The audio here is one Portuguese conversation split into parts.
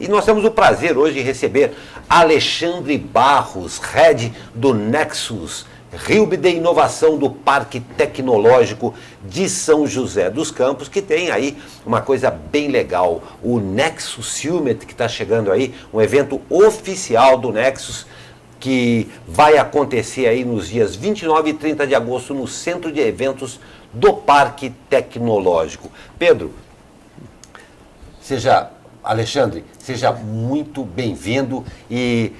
E nós temos o prazer hoje de receber Alexandre Barros, Head do Nexus, Hub de Inovação do Parque Tecnológico de São José dos Campos, que tem aí uma coisa bem legal, o Nexus Summit, que está chegando aí, um evento oficial do Nexus, que vai acontecer aí nos dias 29 e 30 de agosto no Centro de Eventos do Parque Tecnológico. Pedro, Alexandre, seja muito bem-vindo. E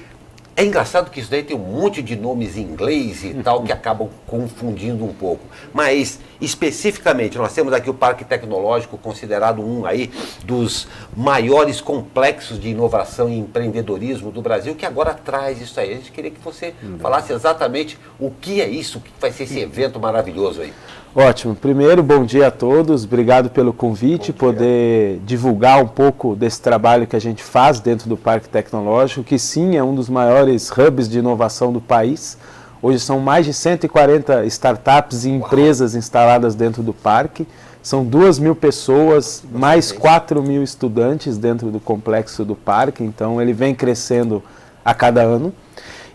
é engraçado que isso daí tem um monte de nomes em inglês e tal que acabam confundindo um pouco. Mas, especificamente, nós temos aqui o Parque Tecnológico, considerado um aí dos maiores complexos de inovação e empreendedorismo do Brasil, que agora traz isso aí. A gente queria que você falasse exatamente o que é isso, o que vai ser esse evento maravilhoso aí. Ótimo. Primeiro, bom dia a todos. Obrigado pelo convite, poder divulgar um pouco desse trabalho que a gente faz dentro do Parque Tecnológico, que sim, é um dos maiores hubs de inovação do país. Hoje são mais de 140 startups e empresas instaladas dentro do parque. São 2.000 pessoas, mais 4.000 estudantes dentro do complexo do parque, então ele vem crescendo a cada ano.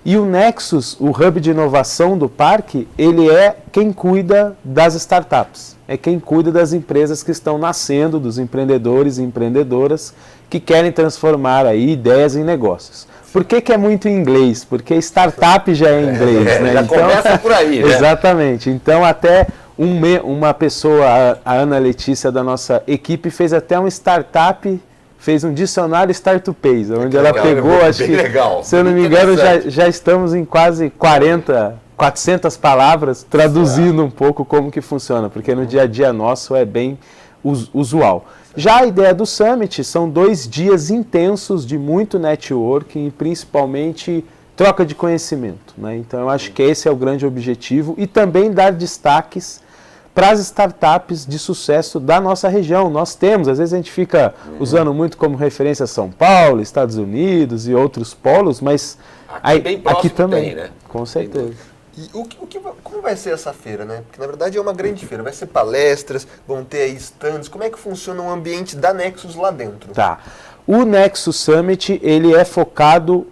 E o Nexus, o hub de inovação do parque, ele é quem cuida das startups, é quem cuida das empresas que estão nascendo, dos empreendedores e empreendedoras que querem transformar aí ideias em negócios. Por que é muito em inglês? Porque startup já é em inglês, né? Já então, começa por aí, né? Exatamente. Então, até uma pessoa, a Ana Letícia da nossa equipe, fez até uma startup, fez um dicionário Startupês, onde ela pegou, acho que, se eu não me engano, já estamos em quase 400 palavras, traduzindo um pouco como que funciona, porque no dia a dia nosso é bem usual. Já a ideia do Summit são 2 dias intensos de muito networking e principalmente troca de conhecimento, né? Então eu acho que esse é o grande objetivo e também dar destaques para as startups de sucesso da nossa região. Nós temos, às vezes a gente fica usando muito como referência São Paulo, Estados Unidos e outros polos, mas aqui também, né? Com certeza. E como vai ser essa feira, né? Porque na verdade é uma grande feira, vai ser palestras, vão ter aí stands, como é que funciona o ambiente da Nexus lá dentro? Tá. O Nexus Summit, ele é focado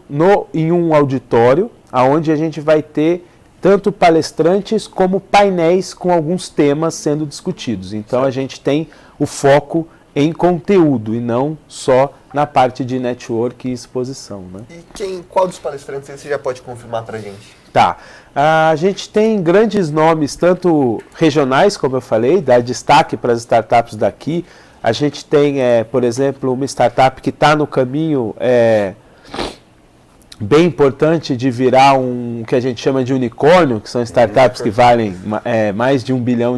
em um auditório, onde a gente vai ter tanto palestrantes como painéis com alguns temas sendo discutidos. Então a gente tem o foco em conteúdo e não só na parte de network e exposição, né? E qual dos palestrantes você já pode confirmar para a gente? Tá. A gente tem grandes nomes, tanto regionais, como eu falei, dá destaque para as startups daqui. A gente tem, por exemplo, uma startup que está no caminho bem importante de virar um que a gente chama de unicórnio, que são startups que valem mais de $1 bilhão.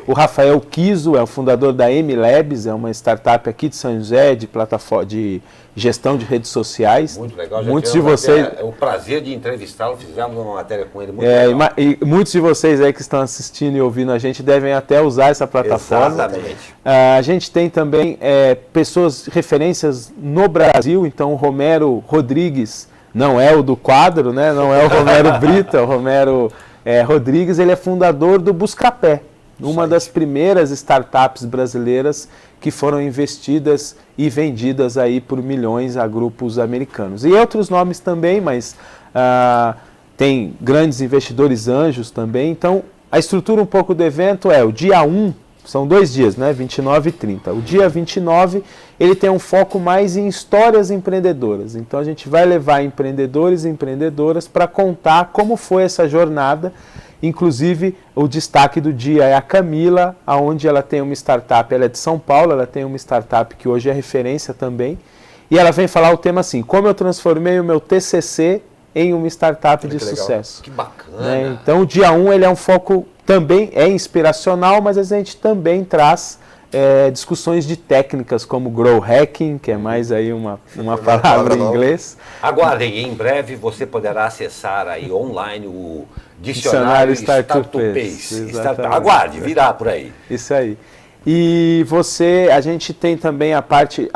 O Rafael Kiso é o fundador da M-Labs, é uma startup aqui de São José, de plataforma de gestão de redes sociais. Muito legal, muitos de vocês o prazer de entrevistá-lo, fizemos uma matéria com ele muito legal. E muitos de vocês aí que estão assistindo e ouvindo a gente devem até usar essa plataforma. Exatamente. A gente tem também pessoas, referências no Brasil, então o Romero Rodrigues, não é o do quadro, né? Não é o Romero Brito, é o Romero Rodrigues, ele é fundador do Buscapé, uma das primeiras startups brasileiras que foram investidas e vendidas aí por milhões a grupos americanos. E outros nomes também, mas tem grandes investidores anjos também. Então, a estrutura um pouco do evento é o dia 1, são 2 dias, né? 29 e 30. O dia 29, ele tem um foco mais em histórias empreendedoras. Então, a gente vai levar empreendedores e empreendedoras para contar como foi essa jornada. Inclusive, o destaque do dia é a Camila, onde ela tem uma startup, ela é de São Paulo, ela tem uma startup que hoje é referência também, e ela vem falar o tema assim, como eu transformei o meu TCC em uma startup de sucesso. Que bacana! Né? Então, o dia 1 ele é um foco também, é inspiracional, mas a gente também traz discussões de técnicas como Grow Hacking, que é mais aí uma palavra em inglês. Aguardem, em breve você poderá acessar aí online o Dicionário Startupês. Aguarde, virá por aí. Isso aí. E a gente tem também a parte,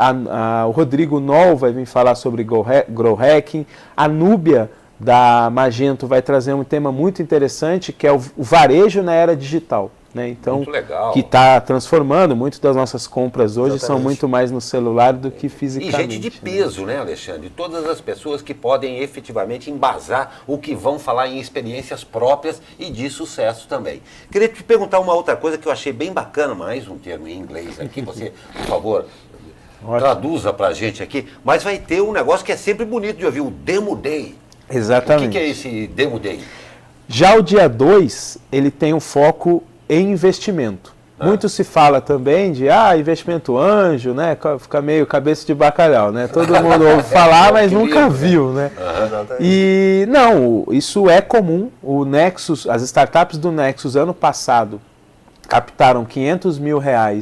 o Rodrigo Noll vai vir falar sobre Grow Hacking, a Núbia da Magento vai trazer um tema muito interessante, que é o varejo na era digital. né? Então, muito legal. Que está transformando, muitas das nossas compras hoje são Exatamente. muito mais no celular do que E fisicamente. gente de peso, né, Alexandre? Todas as pessoas que podem efetivamente embasar o que vão falar em experiências próprias e de sucesso também. Queria te perguntar uma outra coisa que eu achei bem bacana, mais um termo em inglês aqui, você, por favor, traduza pra gente aqui, mas vai ter um negócio que é sempre bonito de ouvir, o Demo Day. Exatamente. O que é esse Demo Day? Já o dia 2, ele tem um foco em investimento. Muito se fala também de investimento anjo, né? Fica meio cabeça de bacalhau, né? Todo mundo ouve falar, mas nunca viu, né? E não, isso é comum. O Nexus, as startups do Nexus ano passado captaram R$500 mil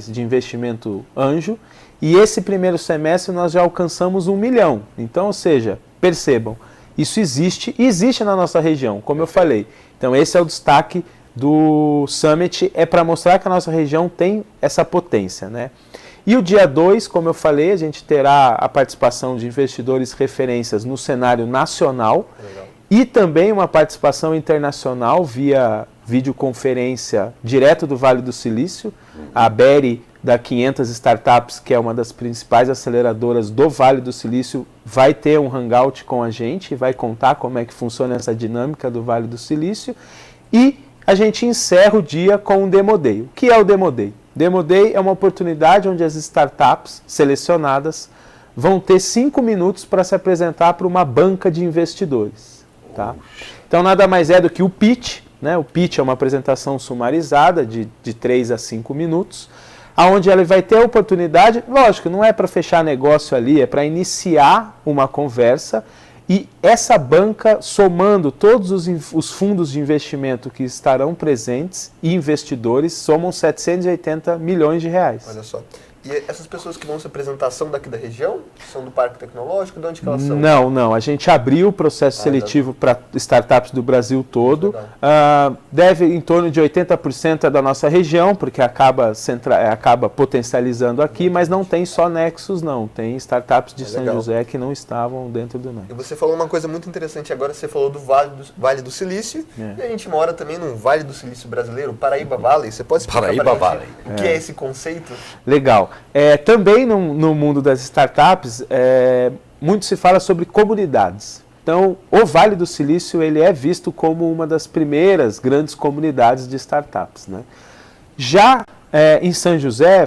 de investimento anjo e esse primeiro semestre nós já alcançamos 1 milhão. Então, ou seja, percebam, isso existe e existe na nossa região, como eu falei. Então esse é o destaque do Summit, é para mostrar que a nossa região tem essa potência, né? E o dia 2, como eu falei, a gente terá a participação de investidores referências no cenário nacional. Legal. E também uma participação internacional via videoconferência direto do Vale do Silício. A Beri, da 500 Startups, que é uma das principais aceleradoras do Vale do Silício, vai ter um hangout com a gente e vai contar como é que funciona essa dinâmica do Vale do Silício. E a gente encerra o dia com um Demo Day. O que é o Demo Day? Demo Day é uma oportunidade onde as startups selecionadas vão ter 5 minutos para se apresentar para uma banca de investidores. Tá? Então nada mais é do que o pitch, né? O pitch é uma apresentação sumarizada de 3 a 5 minutos, onde ela vai ter a oportunidade, lógico, não é para fechar negócio ali, é para iniciar uma conversa. E essa banca, somando todos os fundos de investimento que estarão presentes e investidores, somam 780 milhões de reais. Olha só. E essas pessoas que vão se apresentar são daqui da região? São do Parque Tecnológico? De onde que elas são? Não. A gente abriu o processo seletivo para startups do Brasil todo. Deve em torno de 80% da nossa região, porque acaba potencializando aqui, mas não tem só Nexus, não. Tem startups de São José que não estavam dentro do Nexus. E você falou uma coisa muito interessante agora, você falou do Vale do Silício, e a gente mora também num Vale do Silício brasileiro, Paraíba Valley. Você pode explicar Paraíba pra gente Valley. o que é esse conceito? Legal. Também no mundo das startups, muito se fala sobre comunidades. Então, o Vale do Silício ele é visto como uma das primeiras grandes comunidades de startups, né? Já em São José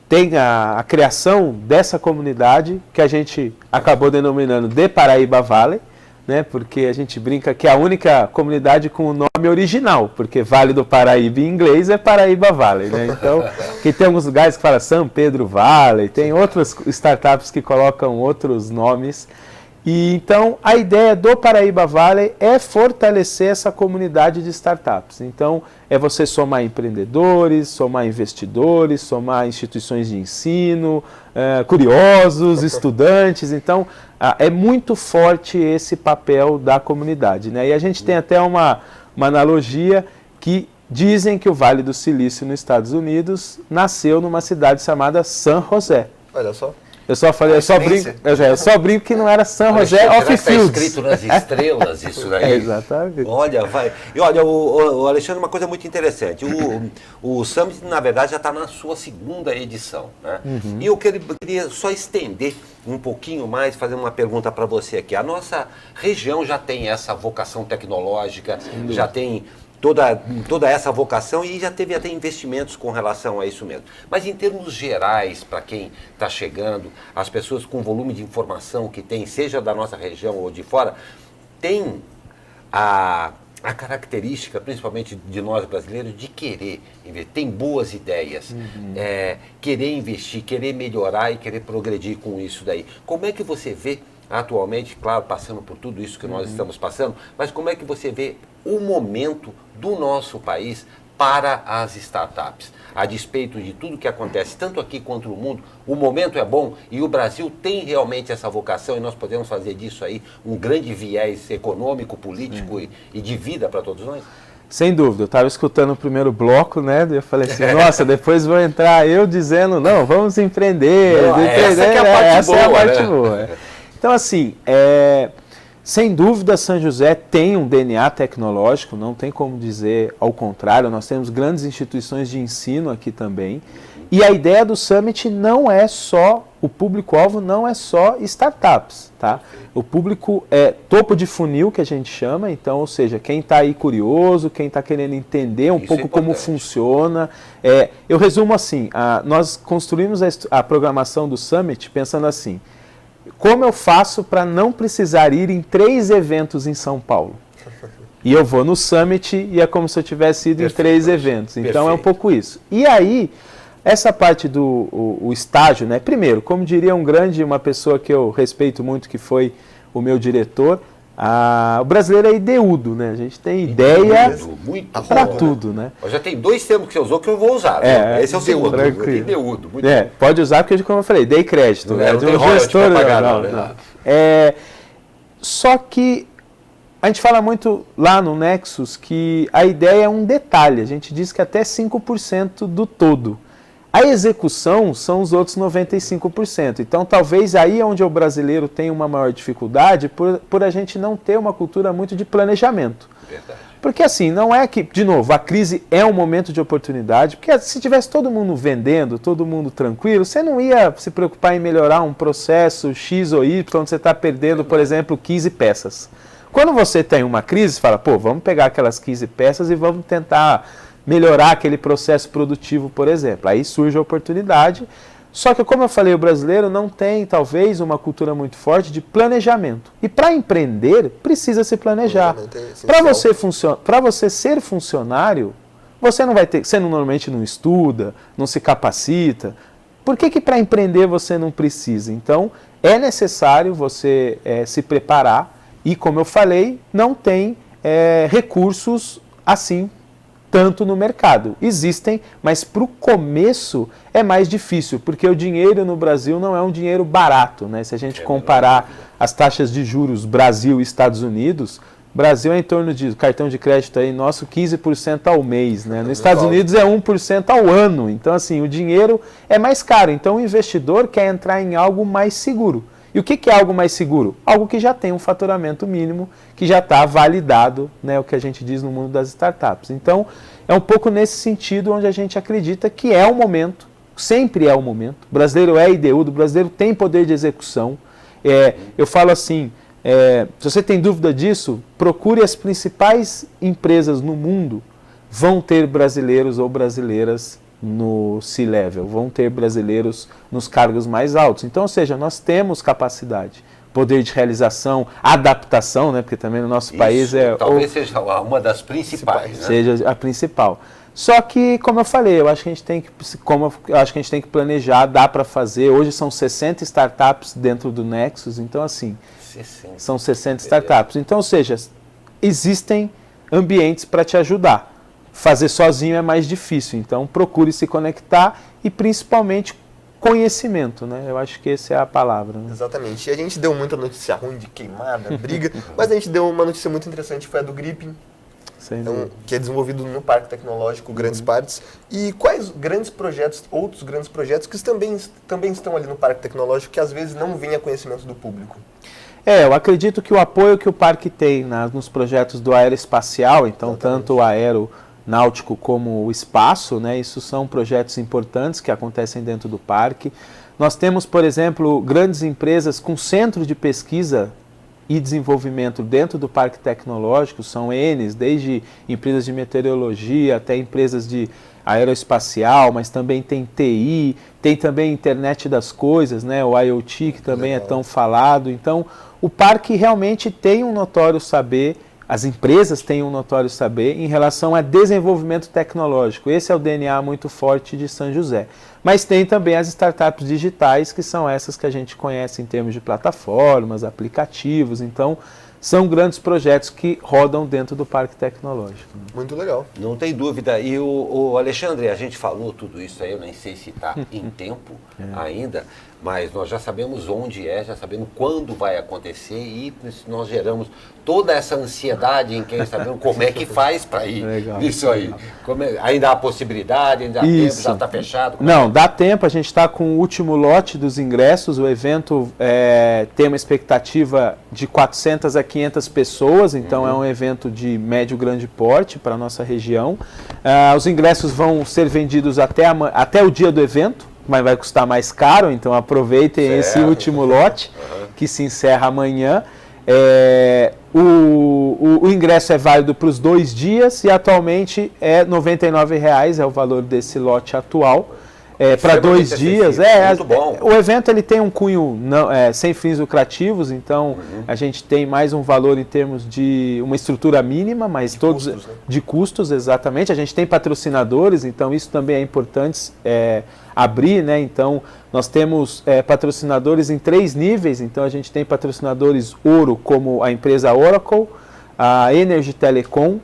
tem a criação dessa comunidade que a gente acabou denominando de Paraíba Valley, né? Porque a gente brinca que é a única comunidade com o nome original, porque Vale do Paraíba em inglês é Paraíba Valley, né? Então, que tem alguns lugares que falam São Pedro Valley, tem outras startups que colocam outros nomes. E então a ideia do Paraíba Valley é fortalecer essa comunidade de startups. Então é você somar empreendedores, somar investidores, somar instituições de ensino, curiosos, estudantes. Então é muito forte esse papel da comunidade, né? E a gente tem até uma analogia que dizem que o Vale do Silício nos Estados Unidos nasceu numa cidade chamada San José. Olha só. Eu só brinco que não era San José of Fields. Está escrito nas estrelas isso daí. Exatamente. Olha, vai. E olha, o Alexandre, uma coisa muito interessante. O Summit, na verdade, já está na sua 2ª edição, né? E eu queria só estender um pouquinho mais, fazer uma pergunta para você aqui. A nossa região já tem essa vocação tecnológica, já tem toda essa vocação e já teve até investimentos com relação a isso mesmo. Mas em termos gerais, para quem está chegando, as pessoas com volume de informação que tem, seja da nossa região ou de fora, tem a característica, principalmente de nós brasileiros, de querer investir, tem boas ideias, querer investir, querer melhorar e querer progredir com isso daí. Como é que você vê atualmente, claro, passando por tudo isso que nós estamos passando, mas como é que você vê o momento do nosso país para as startups? A despeito de tudo que acontece, tanto aqui quanto no mundo, o momento é bom e o Brasil tem realmente essa vocação e nós podemos fazer disso aí um grande viés econômico, político e de vida para todos nós? Sem dúvida, eu estava escutando o primeiro bloco, né? E eu falei assim, nossa, depois vou entrar eu dizendo, não, vamos empreender. Essa é a parte boa. Então, assim, Sem dúvida, São José tem um DNA tecnológico, não tem como dizer ao contrário, nós temos grandes instituições de ensino aqui também. E a ideia do Summit não é só, o público-alvo não é só startups, tá? O público é topo de funil, que a gente chama, então, ou seja, quem está aí curioso, quem está querendo entender um pouco como funciona. Eu resumo assim, nós construímos a programação do Summit pensando assim, como eu faço para não precisar ir em 3 eventos em São Paulo? E eu vou no Summit e é como se eu tivesse ido em 3 eventos. Então é um pouco isso. E aí, essa parte do o estágio, né? Primeiro, como diria uma pessoa que eu respeito muito, que foi o meu diretor, o brasileiro é ideudo, né? A gente tem ideia para tudo, né? Já tem 2 termos que você usou que eu vou usar. Esse é o segundo. Ideudo. Pode usar porque, como eu falei, dei crédito. Não tem gestor, não. Só que a gente fala muito lá no Nexus que a ideia é um detalhe. A gente diz que até 5% do todo. A execução são os outros 95%. Então, talvez aí é onde o brasileiro tem uma maior dificuldade por a gente não ter uma cultura muito de planejamento. Verdade. Porque assim, não é que, de novo, a crise é um momento de oportunidade, porque se tivesse todo mundo vendendo, todo mundo tranquilo, você não ia se preocupar em melhorar um processo X ou Y, onde você está perdendo, por exemplo, 15 peças. Quando você tem uma crise, você fala, vamos pegar aquelas 15 peças e vamos tentar melhorar aquele processo produtivo, por exemplo. Aí surge a oportunidade. Só que, como eu falei, o brasileiro não tem, talvez, uma cultura muito forte de planejamento. E para empreender, precisa se planejar. Para você ser funcionário, você normalmente não estuda, não se capacita. Por que para empreender você não precisa? Então, é necessário você se preparar e, como eu falei, não tem recursos assim tanto no mercado. Existem, mas para o começo é mais difícil, porque o dinheiro no Brasil não é um dinheiro barato, né? Se a gente comparar as taxas de juros Brasil e Estados Unidos, Brasil é em torno de cartão de crédito aí nosso 15% ao mês, né? Nos Estados Unidos é 1% ao ano. Então, assim, o dinheiro é mais caro. Então, o investidor quer entrar em algo mais seguro. E o que é algo mais seguro? Algo que já tem um faturamento mínimo, que já está validado, né, o que a gente diz no mundo das startups. Então, é um pouco nesse sentido onde a gente acredita que é o momento, sempre é o momento. O brasileiro é ideudo, o brasileiro tem poder de execução. Eu falo assim, se você tem dúvida disso, procure as principais empresas no mundo, vão ter brasileiros ou brasileiras no C-Level, vão ter brasileiros nos cargos mais altos. Então, ou seja, nós temos capacidade, poder de realização, adaptação, né? Porque também no nosso país talvez seja uma das principais, né? Seja a principal. Só que, como eu falei, eu acho que a gente tem que planejar, dá para fazer. Hoje são 60 startups dentro do Nexus, então assim, são 60 startups. Então, ou seja, existem ambientes para te ajudar. Fazer sozinho é mais difícil, então procure se conectar e principalmente conhecimento, né? Eu acho que essa é a palavra. Né? Exatamente. E a gente deu muita notícia ruim de queimada, briga, mas a gente deu uma notícia muito interessante, foi a do Gripping, que é desenvolvido no Parque Tecnológico Grandes Partes. E quais grandes projetos, outros grandes projetos que também estão ali no Parque Tecnológico que às vezes não vêm a conhecimento do público? Eu acredito que o apoio que o parque tem nos projetos do aeroespacial, então tanto o aeronáutico como o espaço, né, isso são projetos importantes que acontecem dentro do parque. Nós temos, por exemplo, grandes empresas com centro de pesquisa e desenvolvimento dentro do Parque Tecnológico, são N's, desde empresas de meteorologia até empresas de aeroespacial, mas também tem TI, tem também internet das coisas, né, o IoT, que também é tão falado. Então, o parque realmente tem um notório saber, as empresas têm um notório saber em relação a desenvolvimento tecnológico. Esse é o DNA muito forte de São José. Mas tem também as startups digitais, que são essas que a gente conhece em termos de plataformas, aplicativos. Então, são grandes projetos que rodam dentro do Parque Tecnológico. Muito legal. Não tem dúvida. E o Alexandre, a gente falou tudo isso aí, eu nem sei se está em tempo ainda, mas nós já sabemos onde é, já sabemos quando vai acontecer e nós geramos toda essa ansiedade em quem sabemos como é que faz para ir. Legal. Isso aí. Ainda há possibilidade, ainda há tempo, já está fechado? Não, dá tempo, a gente está com o último lote dos ingressos, o evento tem uma expectativa de 400 a 500 pessoas, então é um evento de médio grande porte para a nossa região. Os ingressos vão ser vendidos até o dia do evento, mas vai custar mais caro, então aproveitem esse último lote, que se encerra amanhã. O ingresso é válido para os 2 dias e atualmente é R$ 99,00, é o valor desse lote atual. Para 2 dias. Muito bom. O evento ele tem um cunho sem fins lucrativos, então a gente tem mais um valor em termos de uma estrutura mínima, mas todos custos, né? De custos, exatamente. A gente tem patrocinadores, então isso também é importante abrir, né? Então nós temos patrocinadores em 3 níveis, então a gente tem patrocinadores ouro, como a empresa Oracle, a Energy Telecom,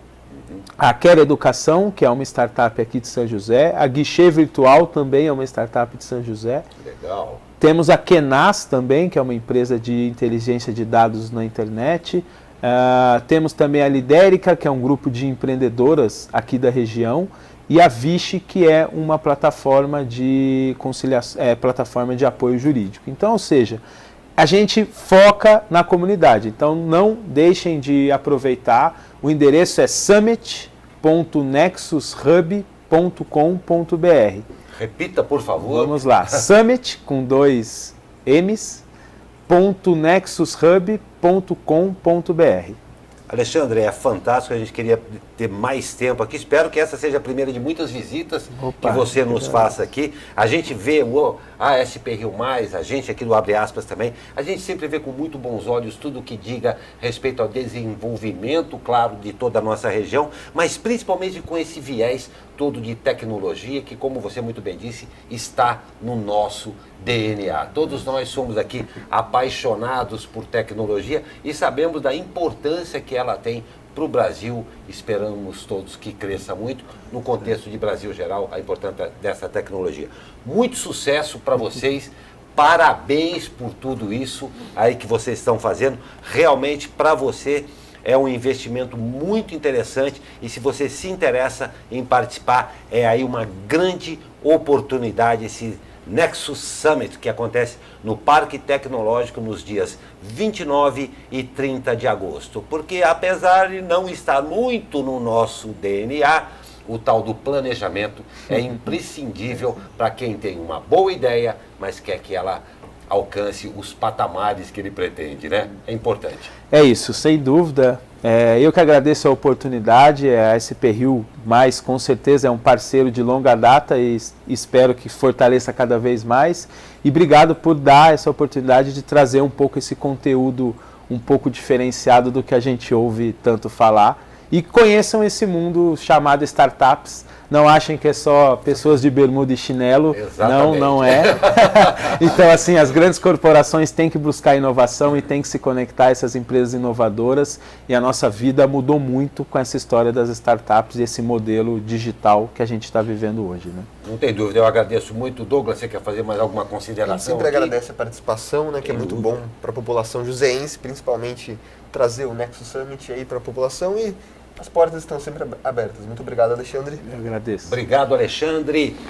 a Quero Educação, que é uma startup aqui de São José. A Guichê Virtual também é uma startup de São José. Legal. Temos a Kenas também, que é uma empresa de inteligência de dados na internet. Temos também a Lidérica, que é um grupo de empreendedoras aqui da região. E a Vichy, que é uma plataforma de conciliação, plataforma de apoio jurídico. Então, ou seja, a gente foca na comunidade. Então, não deixem de aproveitar. O endereço é summit.nexushub.com.br. Repita, por favor. Vamos lá. Summit, com 2 M's, .nexushub.com.br. Alexandre, é fantástico, a gente queria ter mais tempo aqui. Espero que essa seja a primeira de muitas visitas que você nos faça aqui. A gente vê a SP Rio+, a gente aqui do Abre Aspas também, a gente sempre vê com muito bons olhos tudo que diga respeito ao desenvolvimento, claro, de toda a nossa região, mas principalmente com esse viés todo de tecnologia que, como você muito bem disse, está no nosso DNA. Todos nós somos aqui apaixonados por tecnologia e sabemos da importância que ela tem para o Brasil. Esperamos todos que cresça muito no contexto de Brasil geral, a importância dessa tecnologia. Muito sucesso para vocês, parabéns por tudo isso aí que vocês estão fazendo. Realmente, para você, é um investimento muito interessante e se você se interessa em participar, é aí uma grande oportunidade esse Nexus Summit, que acontece no Parque Tecnológico nos dias 29 e 30 de agosto. Porque apesar de não estar muito no nosso DNA, o tal do planejamento é imprescindível para quem tem uma boa ideia, mas quer que ela alcance os patamares que ele pretende, né? É importante. É isso, sem dúvida. Eu que agradeço a oportunidade, a SP Rio+, com certeza é um parceiro de longa data e espero que fortaleça cada vez mais. E obrigado por dar essa oportunidade de trazer um pouco esse conteúdo um pouco diferenciado do que a gente ouve tanto falar. E conheçam esse mundo chamado startups. Não achem que é só pessoas de bermuda e chinelo. Exatamente. Não é. Então, assim, as grandes corporações têm que buscar inovação e têm que se conectar a essas empresas inovadoras. E a nossa vida mudou muito com essa história das startups e esse modelo digital que a gente está vivendo hoje, né? Não tem dúvida, eu agradeço muito. Douglas, você quer fazer mais alguma consideração? A gente sempre agradece a participação, né, que é muito bom para a população joseense, principalmente trazer o Nexus Summit aí para a população e as portas estão sempre abertas. Muito obrigado, Alexandre. Eu agradeço. Obrigado, Alexandre.